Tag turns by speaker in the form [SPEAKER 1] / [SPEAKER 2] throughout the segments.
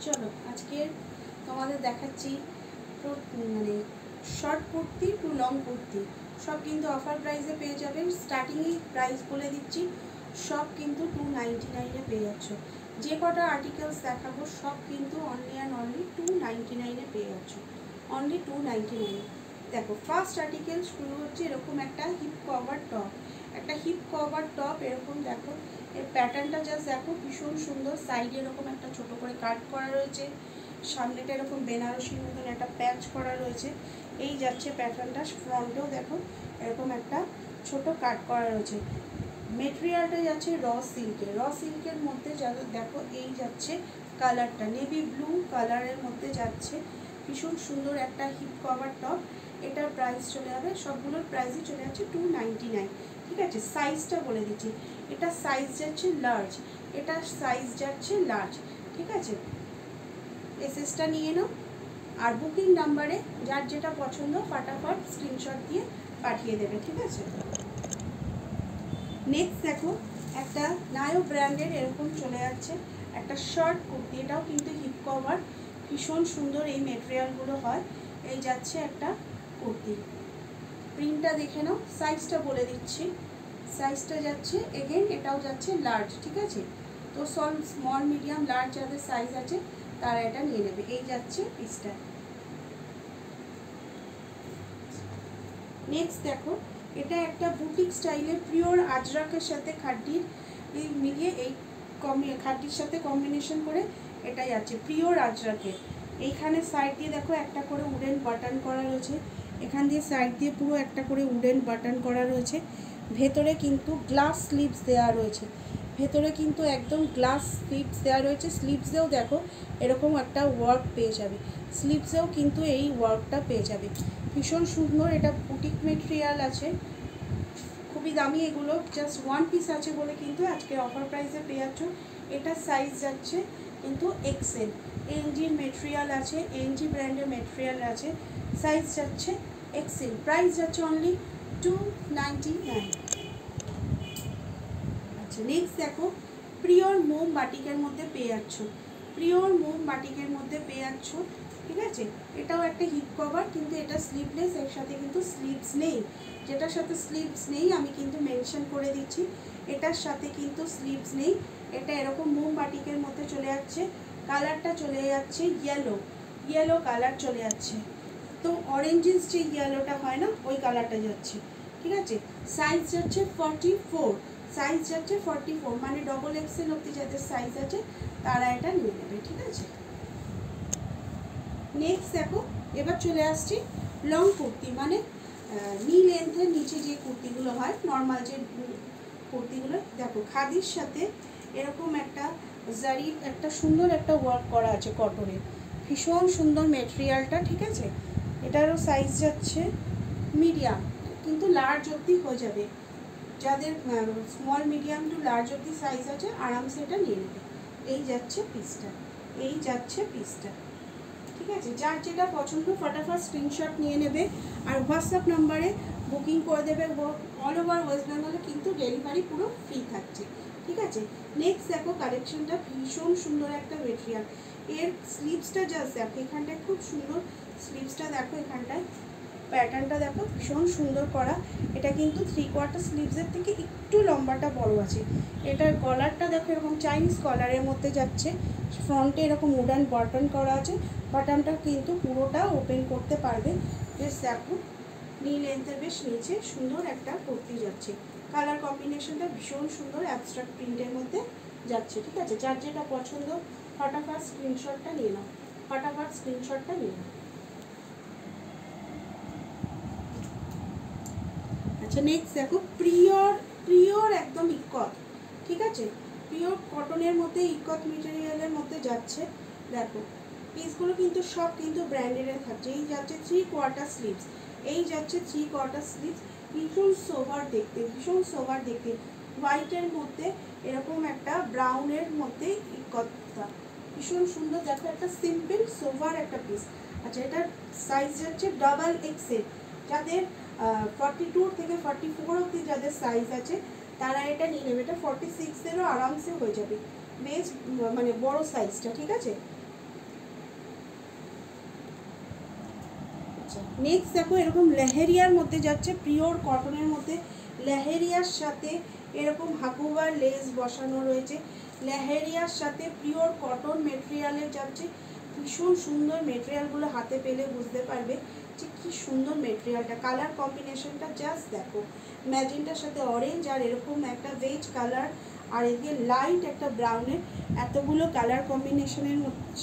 [SPEAKER 1] চলো আজকে তোমাদের দেখাচ্ছি মানে short kurti to long kurti সব কিন্তু অফার প্রাইসে পেয়ে যাবেন। স্টার্টিংই প্রাইস বলে দিচ্ছি, সব কিন্তু 299-এ পেয়ে যাচ্ছ। যে কটা আর্টিকেলস দেখাবো সব কিন্তু অনলি অ্যান্ড অনলি 299-এ পেয়ে যাচ্ছ, অনলি 299। দেখো ফার্স্ট আর্টিকেল শুরু হচ্ছে এরকম একটা হিপ কভার টপ, একটা হিপ কভার টপ এরকম দেখো। এর প্যাটার্নটা জাস্ট দেখো, ভীষণ সুন্দর। সাইডে এরকম একটা ছোট করে কাট করা রয়েছে, সামনেটা এরকম বেনারসির মতন একটা প্যাচ করা রয়েছে। এই যাচ্ছে প্যাটার্নটা, ফ্রন্টেও দেখো এরকম একটা ছোট কাট করা রয়েছে। মেটেরিয়ালটা যাচ্ছে র সিল্কের, র সিল্কের মধ্যে দেখো এই যাচ্ছে কালারটা নেভি ব্লু কালারের মধ্যে যাচ্ছে, ভীষণ সুন্দর একটা হিপ কভার টপ। এটার প্রাইস চলে যাবে, সবগুলোর প্রাইসই চলে যাচ্ছে 299। ঠিক আছে, সাইজটা বলে দিচ্ছি, এটা সাইজ যাচ্ছে লার্জ, এটা সাইজ যাচ্ছে লার্জ। ঠিক আছে, এসএসটা নিয়ে নাও, আর বুকিং নাম্বারে যার যেটা পছন্দ ফাটাফট স্ক্রিনশট দিয়ে পাঠিয়ে দেবে। ঠিক আছে, নেক্সট দেখো একটা নায়ো ব্র্যান্ডের এরকম চলে যাচ্ছে একটা শর্ট কুর্তি, এটাও কিন্তু হিপ কভার, ভীষণ সুন্দর এই মেটেরিয়ালগুলো হয়। এই যাচ্ছে একটা কুর্তি, প্রিন্টটা দেখে নাও, সাইজটা বলে দিচ্ছি, সাইজটা যাচ্ছে এগেন এটাও যাচ্ছে লার্জ। ঠিক আছে, তো স্মল মিডিয়াম লার্জ যাদের সাইজ আছে তারা এটা নিয়ে নেবে। এই যাচ্ছে পিসটা। নেক্সট দেখো এটা একটা বুটিক স্টাইলের পিওর আজরাকের সাথে খাড্ডির মিলিয়ে এই খাড্ডির সাথে কম্বিনেশন করে এটা যাচ্ছে পিওর আজরাকের। এইখানে সাইড দিয়ে দেখো একটা করে উডেন বাটন করা রয়েছে, এখান দিয়ে সাইড দিয়ে পুরো একটা করে উডেন বাটন করা রয়েছে। ভেতরে কিন্তু গ্লাস স্লিভস দেওয়া রয়েছে, ভেতরে কিন্তু একদম গ্লাস স্লিভস দেওয়া রয়েছে। স্লিভসেও দেখো এরকম একটা ওয়ার্ক পেয়ে যাবে, স্লিভসেও কিন্তু এই ওয়ার্কটা পেয়ে যাবে, ভীষণ সুন্দর। এটা বুটিক মেটেরিয়াল আছে, খুবই দামি এগুলো, জাস্ট ওয়ান পিস আছে বলে কিন্তু আজকে অফার প্রাইসে পেয়ে যাচ্ছ। এটা সাইজ যাচ্ছে কিন্তু এক্সেল, এনজির মেটেরিয়াল আছে, এনজি ব্র্যান্ডের মেটেরিয়াল আছে, সাইজ যাচ্ছে এক্সেল, প্রাইস যাচ্ছে অনলি 299। আচ্ছা নেক্সট দেখো পিওর মোম বাটিকের মধ্যে পেয়ে যাচ্ছ, পিওর মোম বাটিকের মধ্যে পেয়ে যাচ্ছ। ঠিক আছে, এটাও একটা হিপ কভার, কিন্তু এটা স্লিভলেস, এর সাথে কিন্তু স্লিভস নেই। যেটার সাথে স্লিভস নেই আমি কিন্তু মেনশন করে দিচ্ছি, এটার সাথে কিন্তু স্লিভস নেই। এটা এরকম মোম বাটিকের মধ্যে চলে যাচ্ছে, কালারটা চলে যাচ্ছে ইয়েলো, ইয়েলো কালার চলে যাচ্ছে, তো অরেঞ্জিস যে ইয়েলোটা হয় না ওই কালারটা যাচ্ছে। ঠিক আছে, সাইজ যাচ্ছে 44, সাইজ যাচ্ছে 44, মানে ডবল এক্সেল অব্দি যাদের সাইজ আছে তারা এটা নিয়ে নেবে। ঠিক আছে, নেক্সট দেখো এবার চলে আসছি লং কুর্তি, মানে নি লেন্থের নিচে যে কুর্তিগুলো হয় নর্মাল যে কুর্তিগুলো, দেখো খাদির সাথে এরকম একটা জারির একটা সুন্দর একটা ওয়ার্ক করা আছে কটনের, ভীষণ সুন্দর মেটেরিয়ালটা। ঠিক আছে, এটারও সাইজ যাচ্ছে মিডিয়াম, কিন্তু লার্জ অবধি হয়ে যাবে, যাদের স্মল মিডিয়াম টু লার্জ অবধি সাইজ আছে আরামসে এটা নিয়ে নেবে। এই যাচ্ছে পিসটা, এই যাচ্ছে পিসটা। ঠিক আছে, যার যেটা পছন্দ ফটাফট স্ক্রিনশট নিয়ে নেবে আর হোয়াটসঅ্যাপ নাম্বারে বুকিং করে দেবে। অল ওভার ওয়েস্ট বেঙ্গলে কিন্তু ডেলিভারি পুরো ফ্রি থাকছে। ঠিক আছে, নেক্সট দেখো কালেকশনটা ভীষণ সুন্দর একটা মেটেরিয়াল, এর স্লিভসটা জাস্ট দেখো, এখানটায় খুব সুন্দর স্লিভসটা দেখো, এখানটায় প্যাটার্নটা দেখো ভীষণ সুন্দর করা। এটা কিন্তু 3/4 স্লিভসের থেকে একটু লম্বাটা বড় আছে। এটার কলারটা দেখো এরকম চাইনিজ কলারের মধ্যে যাচ্ছে, ফ্রন্টে এরকম উডান বাটন করা আছে, বাটনটা কিন্তু পুরোটা ওপেন করতে পারবে। বেশ দেখো নি লেন্থের বেশ নিচে সুন্দর একটা কুর্তি যাচ্ছে, কালার কম্বিনেশনটা ভীষণ সুন্দর অ্যাবস্ট্রাক্ট প্রিন্টের মধ্যে যাচ্ছে। ঠিক আছে, যার যেটা পছন্দ ফটাফট স্ক্রিনশটটা নিয়ে নাও, ফটাফট স্ক্রিনশটটা নিয়ে নাও। আচ্ছা নেক্সট দেখো পিওর পিওর একদম ইকত, ঠিক আছে, পিওর কটনের মধ্যে ইকত মেটেরিয়ালের মধ্যে যাচ্ছে। দেখো পিসগুলো কিন্তু সব কিন্তু ব্র্যান্ডেডের থাকছে। এই যাচ্ছে 3/4 স্লিভস, এই যাচ্ছে 3/4 স্লিভস, ভীষণ সোভার দেখতে, ভীষণ সোভার দেখতে, হোয়াইটের মধ্যে এরকম একটা ব্রাউনের মধ্যে ইকতটা ভীষণ সুন্দর। দেখো একটা সিম্পল সোভার একটা পিস। আচ্ছা এটার সাইজ যাচ্ছে ডাবল এক্সেল, যাদের 42 থেকে 44 অবধি যাদের সাইজ আছে তারা এটা নিয়ে নেবে। এটা 46-এরও আরামসে হয়ে যাবে, বেশ মানে বড় সাইজটা। ঠিক আছে, আচ্ছা, নেক্সট দেখো এরকম লেহেরিয়ার মধ্যে যাচ্ছে, পিওর কটনের মধ্যে লেহেরিয়ার সাথে এরকম হাকুবার লেস বসানো রয়েছে, লেহেরিয়ার সাথে পিওর কটন মেটেরিয়ালের যাচ্ছে। ভীষণ সুন্দর মেটেরিয়ালগুলো, হাতে পেলে বুঝতে পারবে যে কি সুন্দর মেটেরিয়ালটা। কালার কম্বিনেশনটা জাস্ট দেখো, ম্যাজেন্টার সাথে অরেঞ্জ আর এরকম একটা বেজ কালার, আর এদিকে লাইট একটা ব্রাউনের, এতগুলো কালার কম্বিনেশনের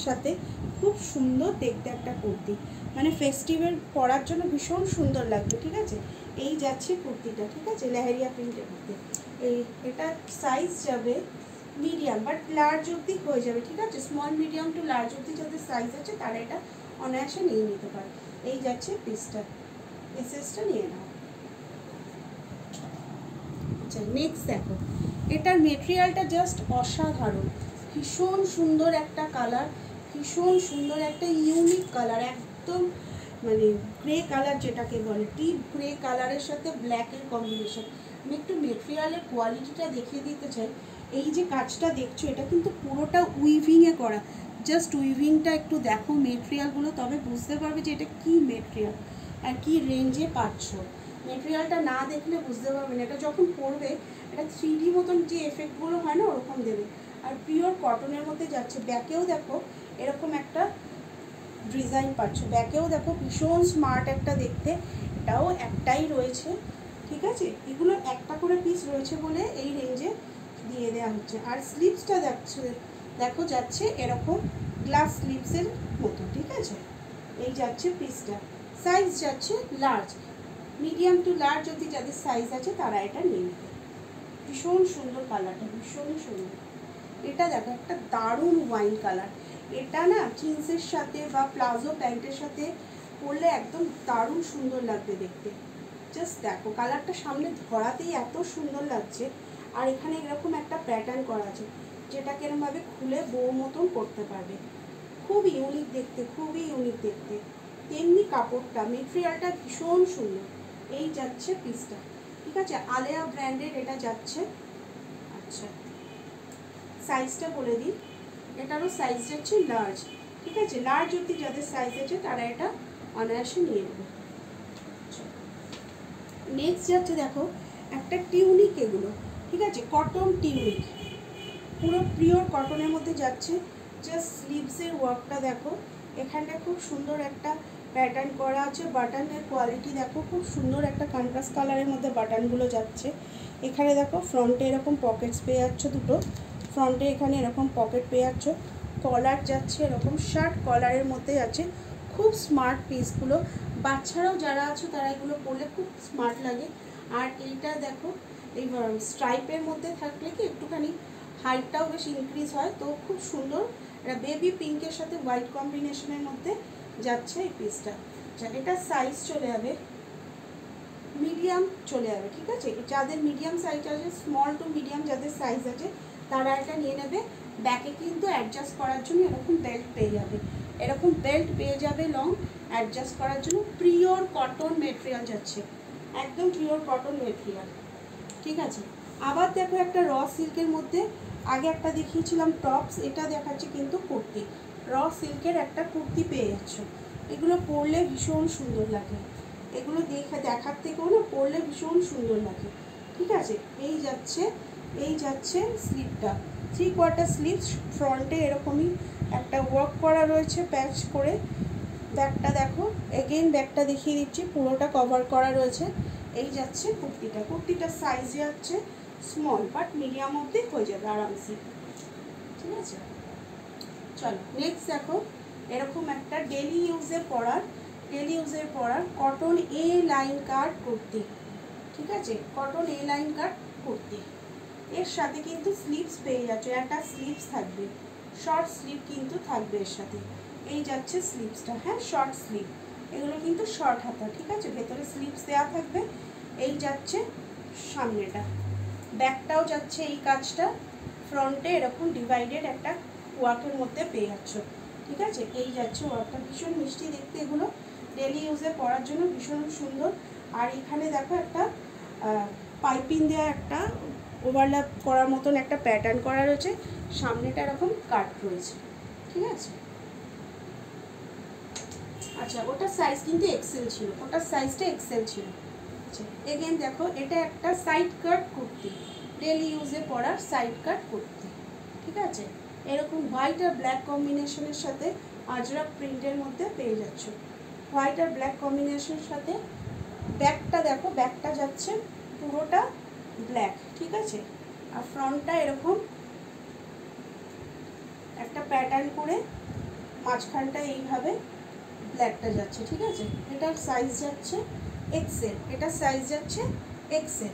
[SPEAKER 1] সাথে খুব সুন্দর দেখতে একটা কুর্তি, মানে ফেস্টিভ্যাল পরার জন্য ভীষণ সুন্দর লাগবে। ঠিক আছে, এই যাচ্ছে কুর্তিটা। ঠিক আছে, লেহেরিয়া প্রিন্টের মধ্যে এটা সাইজ যাবে মিডিয়াম, বাট লার্জ অবধি হয়ে যাবে। ঠিক আছে, স্মল মিডিয়াম টু লার্জ অবধি যাদের সাইজ আছে তারা এটা অনায়াসে নিয়ে নিতে পারে। এই যাচ্ছে পিসটা, পিসেসটা নিয়ে নাও। আচ্ছা, নেক্সট দেখো, এটার মেটেরিয়ালটা জাস্ট অসাধারণ, ভীষণ সুন্দর একটা কালার, ভীষণ সুন্দর একটা ইউনিক কালার, একদম মানে গ্রে কালার যেটাকে বলে, ডিপ গ্রে কালারের সাথে ব্ল্যাকের কম্বিনেশন। আমি একটু মেটেরিয়ালের কোয়ালিটিটা দেখিয়ে দিতে চাই। এই যে কাজটা দেখছো এটা কিন্তু পুরোটা উইভিংয়ে করা, জাস্ট উইভিংটা একটু দেখো মেটেরিয়ালগুলো, তবে বুঝতে পারবে যে এটা কী মেটেরিয়াল আর কী রেঞ্জে পাচ্ছ। মেটেরিয়ালটা না দেখলে বুঝতে পারবে না, এটা যখন পরবে এটা 3D মতন যে এফেক্টগুলো হয় না ওরকম দেবে। আর পিওর কটনের মধ্যে যাচ্ছে। ব্যাকেও দেখো এরকম একটা ডিজাইন পাচ্ছ, ব্যাকেও দেখো ভীষণ স্মার্ট একটা দেখতে। এটাও একটাই রয়েছে। ঠিক আছে, এগুলো একটা করে পিস রয়েছে বলে এই রেঞ্জে দিয়ে দেওয়া হচ্ছে। আর স্লিভসটা দেখো যাচ্ছে এরকম গ্লাস স্লিভসের মতো। ঠিক আছে, এই যাচ্ছে পিসটা, সাইজ যাচ্ছে লার্জ, মিডিয়াম টু লার্জ অবধি যাদের সাইজ আছে তারা এটা নিয়ে নেবে। ভীষণ সুন্দর কালারটা, ভীষণই সুন্দর। এটা দেখো একটা দারুণ ওয়াইন কালার, এটা না জিন্সের সাথে বা প্লাজো প্যান্টের সাথে পরলে একদম দারুণ সুন্দর লাগবে দেখতে। জাস্ট দেখো কালারটা সামনে ধরাতেই এত সুন্দর লাগছে। আর এখানে এরকম একটা প্যাটার্ন করা আছে যেটাকে এরকমভাবে খুলে বউ মতন করতে পারবে। খুব ইউনিক দেখতে, খুবই ইউনিক দেখতে। তেমনি কাপড়টা, মেটেরিয়ালটা ভীষণ সুন্দর। এই যাচ্ছে পিসটা। ঠিক আছে, আলেয়া ব্র্যান্ডের এটা যাচ্ছে। আচ্ছা, সাইজটা বলে দিই, এটারও সাইজ যাচ্ছে লার্জ। ঠিক আছে, লার্জ অবধি যাদের সাইজ আছে তারা এটা অনায়াসে নিয়ে নেবে। নেক্সট যাচ্ছে দেখো একটা টিউনিক, এগুলো ঠিক আছে কটন টিউনিক, পুরো পিওর কটনের মধ্যে যাচ্ছে। জাস্ট স্লিভসের ওয়ার্কটা দেখো, এখানটা খুব সুন্দর একটা প্যাটার্ন করা আছে। বাটনের কোয়ালিটি দেখো, খুব সুন্দর একটা কন্ট্রাস্ট কালারের মধ্যে বাটনগুলো যাচ্ছে। এখানে দেখো ফ্রন্টে এরকম পকেটস পেয়ে যাচ্ছ দুটো, ফ্রন্টে এখানে এরকম পকেট পেয়ে যাচ্ছ। কলার যাচ্ছে এরকম শার্ট কলারের মধ্যে যাচ্ছে। খুব স্মার্ট পিসগুলো, বাচ্চারাও যারা আছো তারা এগুলো পরলে খুব স্মার্ট লাগে। আর এইটা দেখো এই স্ট্রাইপের মধ্যে থাকলে কি একটুখানি হাইটটাও বেশ ইনক্রিজ হয়, তো খুব সুন্দর। এটা বেবি পিঙ্কের সাথে হোয়াইট কম্বিনেশনের মধ্যে যাচ্ছে এই পিসটা। আচ্ছা, এটা সাইজ চলে যাবে মিডিয়াম চলে যাবে। ঠিক আছে, যাদের মিডিয়াম সাইজ আছে, স্মল টু মিডিয়াম যাদের সাইজ আছে তারা এটা নিয়ে নেবে। ব্যাকে কিন্তু অ্যাডজাস্ট করার জন্য এরকম বেল্ট পেয়ে যাবে, এরকম বেল্ট পেয়ে যাবে লং অ্যাডজাস্ট করার জন্য। পিওর কটন মেটেরিয়াল যাচ্ছে, একদম পিওর কটন মেটেরিয়াল। ঠিক আছে, আবার দেখো একটা র সিল্কের মধ্যে, আগে একটা দেখিয়েছিলাম টপস, এটা দেখাচ্ছি কিন্তু কুর্তি। র সিল্কের একটা কুর্তি পেয়ে যাচ্ছ। এগুলো পরলে ভীষণ সুন্দর লাগে, এগুলো দেখার থেকেও না পরলে ভীষণ সুন্দর লাগে। ঠিক আছে, এই যাচ্ছে স্লিভটা, 3/4 স্লিভস, ফ্রন্টে এরকমই একটা ওয়ার্ক করা রয়েছে প্যাচ করে। ব্যাকটা দেখো, এগেইন ব্যাকটা দেখিয়ে দিচ্ছি, পুরোটা কভার করা রয়েছে। এই যাচ্ছে কুর্তিটা, কুর্তিটার সাইজ যাচ্ছে স্মল, বাট মিডিয়াম অবধি হয়ে যাবে আরামসে। ঠিক আছে, চলো নেক্সট দেখো এরকম একটা ডেলি ইউজের পরার কটন এ লাইন কাট কুর্তি। ঠিক আছে, কটন এ লাইন কাট কুর্তি, এর সাথে কিন্তু স্লিভস পেয়ে যাচ্ছে, একটা স্লিভস থাকবে, শর্ট স্লিভ কিন্তু থাকবে এর সাথে। এই যাচ্ছে স্লিভসটা, হ্যাঁ শর্ট স্লিভ, এগুলো কিন্তু শর্ট হাতা। ঠিক আছে, ভেতরে স্লিভস দেওয়া থাকবে। এই যাচ্ছে সামনেটা, ব্যাকটাও যাচ্ছে এই কাজটা, ফ্রন্টে এরকম ডিভাইডেড একটা ওয়ার্কের মধ্যে পেয়ে যাচ্ছ। ঠিক আছে, এই যাচ্ছে ওয়ার্কটা, ভীষণ মিষ্টি দেখতে, এগুলো ডেলি ইউজে পরার জন্য ভীষণ সুন্দর। আর এখানে দেখো একটা পাইপিং দেওয়া একটা ওভারল্যাপ করার মতন একটা প্যাটার্ন করা রয়েছে, সামনেটা এরকম কাট রয়েছে। ঠিক আছে, আচ্ছা, ওটার সাইজ কিন্তু এক্সেল ছিল, ওটার সাইজটা এক্সেল ছিল। আচ্ছা, এগেন দেখো, এটা একটা সাইড কাট কুর্তি, ডেলি ইউজে পরার সাইড কাট কুর্তি, ঠিক আছে। এরকম হোয়াইট আর ব্ল্যাক কম্বিনেশনের সাথে আজরাক প্রিন্টের মধ্যে পেয়ে যাচ্ছ। হোয়াইট আর ব্ল্যাক কম্বিনেশনের সাথে ব্যাকটা দেখো, ব্যাকটা যাচ্ছে পুরোটা ব্ল্যাক, ঠিক আছে। আর ফ্রন্টটা এরকম একটা প্যাটার্ন করে মাঝখানটা এইভাবে ব্ল্যাকটা যাচ্ছে, ঠিক আছে। এটার সাইজ যাচ্ছে এক্সেল, এটার সাইজ যাচ্ছে এক্সেল।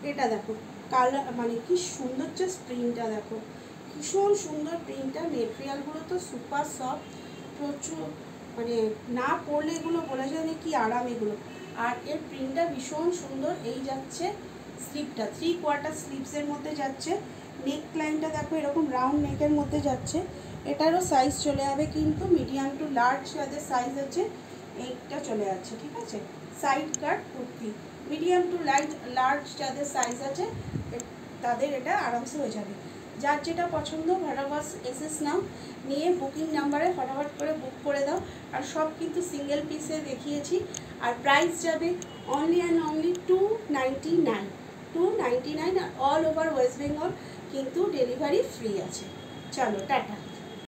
[SPEAKER 1] এটা দেখো কালার, মানে কি সুন্দর জাস্ট প্রিন্টটা দেখো, ভীষণ সুন্দর প্রিন্টটা। মেটেরিয়ালগুলো তো সুপার সফট, প্রচুর, মানে না পরলে এগুলো বলা যায় না কি আরাম এগুলো। আর এর প্রিন্টটা ভীষণ সুন্দর। এই যাচ্ছে স্লিপটা, 3/4 স্লিপসের মধ্যে যাচ্ছে। নেক লাইনটা দেখো এরকম রাউন্ড নেকের মধ্যে যাচ্ছে। এটারও সাইজ চলে যাবে কিন্তু মিডিয়াম টু লার্জ যাদের সাইজ আছে এইটা চলে যাচ্ছে, ঠিক আছে। Side cut kurti, medium to large যাদের সাইজ আছে তাদের এটা আরামসে হয়ে যাবে। যার যেটা পছন্দ ফটাফট এসএস নাও, নিয়ে বুকিং নাম্বারে ফটাফট করে বুক করে দাও। আর সব কিন্তু সিঙ্গেল পিসে দেখিয়েছি। আর প্রাইস যাবে অনলি অ্যান্ড অনলি 299, 299। আর অল ওভার ওয়েস্ট বেঙ্গল কিন্তু ডেলিভারি ফ্রি আছে। চলো টাটা।